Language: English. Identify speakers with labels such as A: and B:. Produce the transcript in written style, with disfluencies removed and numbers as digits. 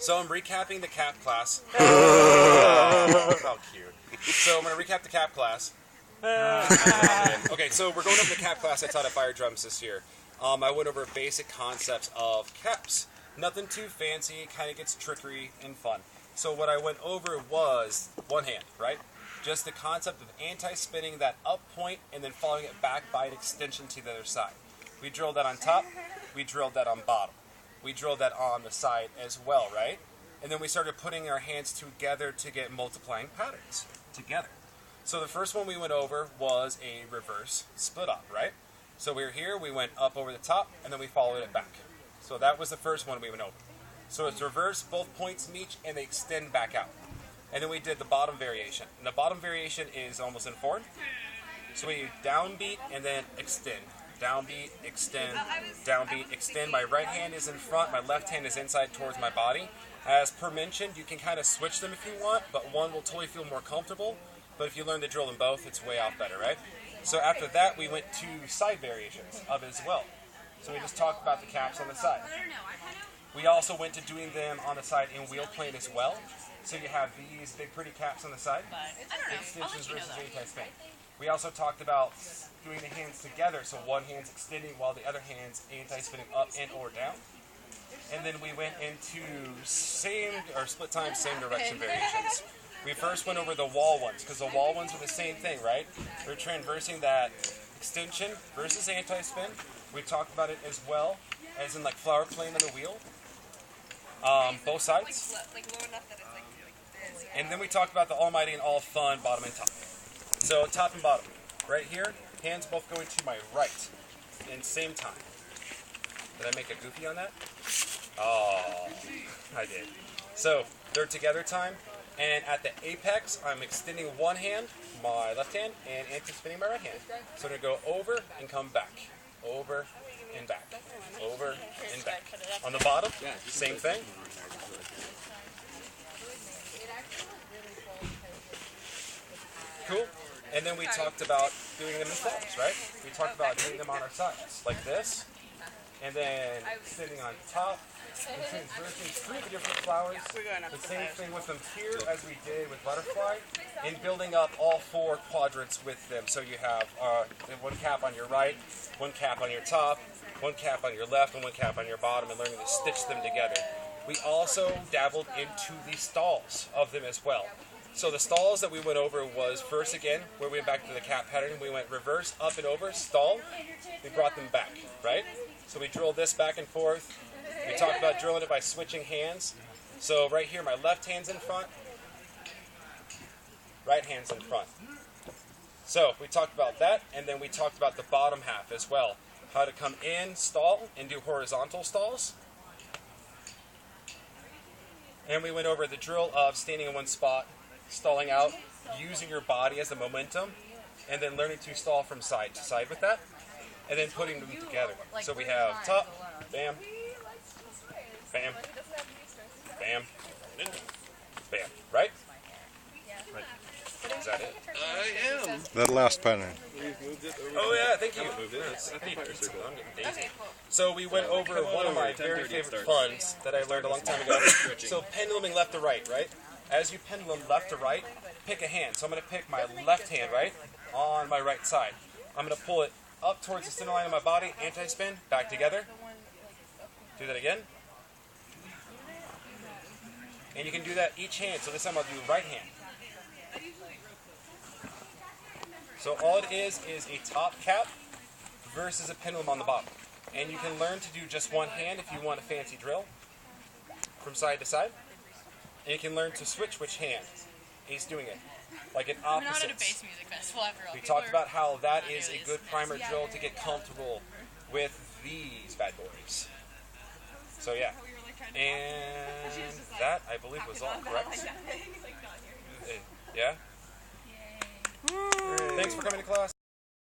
A: So I'm recapping the cap class. How cute. So I'm going to recap the cap class. Okay, so we're going over the cap class I taught at Fire Drums this year. I went over basic concepts of caps. Nothing too fancy, kind of gets trickery and fun. So what I went over was one hand, right? Just the concept of anti-spinning that up point and then following it back by an extension to the other side. We drilled that on top, we drilled that on bottom. We drilled that on the side as well, right? And then we started putting our hands together to get multiplying patterns together. So the first one we went over was a reverse split up, right? So we were here, we went up over the top, and then we followed it back. So that was the first one we went over. So it's reverse, both points meet, and they extend back out. And then we did the bottom variation. And the bottom variation is almost in forward. So we downbeat and then extend. Downbeat, extend, downbeat, extend. My right hand is in front, my left hand is inside towards my body. As per mentioned, you can kind of switch them if you want, but one will totally feel more comfortable. But if you learn to drill them both, it's way off better, right? So after that, we went to side variations of it as well. So we just talked about the caps on the side. We also went to doing them on the side in wheel plane as well. So you have these big pretty caps on the side, extensions versus anti-spin. We also talked about doing the hands together, so one hand's extending while the other hand's anti-spinning up and or down. And then we went into split time, same direction variations. We first went over the wall ones, because the wall ones are the same thing, right? We're transversing that extension versus anti-spin. We talked about it as well, as in like flower plane on the wheel. Both sides. And then we talked about the almighty and all fun bottom and top. So top and bottom. Right here, hands both going to my right. And same time. Did I make a goofy on that? Oh, I did. So they're together time. And at the apex, I'm extending one hand, my left hand, and anti-spinning my right hand. So I'm going to go over and come back. Over and back. Over and back. On the bottom, same thing. Cool. And then we talked about doing them in flowers, right? We talked about doing them on our sides, like this. And then sitting on top. And transversing through the different flowers. The same thing with them here as we did with butterfly. And building up all four quadrants with them. So you have one cap on your right, one cap on your top, one cap on your left, and one cap on your bottom, and learning to stitch them together. We also dabbled into the stalls of them as well. So the stalls that we went over was first again, where we went back to the cap pattern, we went reverse, up and over, stall, we brought them back, right? So we drilled this back and forth. We talked about drilling it by switching hands. So right here, my left hand's in front, right hand's in front. So we talked about that, and then we talked about the bottom half as well. How to come in, stall, and do horizontal stalls. And we went over the drill of standing in one spot, stalling out, using your body as the momentum, and then learning to stall from side to side with that, and then putting them together. So we have top, bam, bam, bam, bam, right? Right. Is that it?
B: I am.
C: That last pattern.
A: Oh yeah, thank you. I'm getting daisy. So we went over one of my very favorite puns that I learned a long time ago. So penduluming left to right, right? As you pendulum left to right, pick a hand. So I'm going to pick my left hand, right, on my right side. I'm going to pull it up towards the center line of my body, anti-spin, back together. Do that again. And you can do that each hand. So this time I'll do right hand. So all it is a top cap versus a pendulum on the bottom. And you can learn to do just one hand if you want a fancy drill from side to side. And you can learn to switch which hand is doing it, like an opposite.
D: We're not at a bass music festival after all.
A: We talked about how that is a good primer drill to get comfortable with these bad boys. So yeah, and that I believe was all, correct? Yeah? Thanks for coming to class.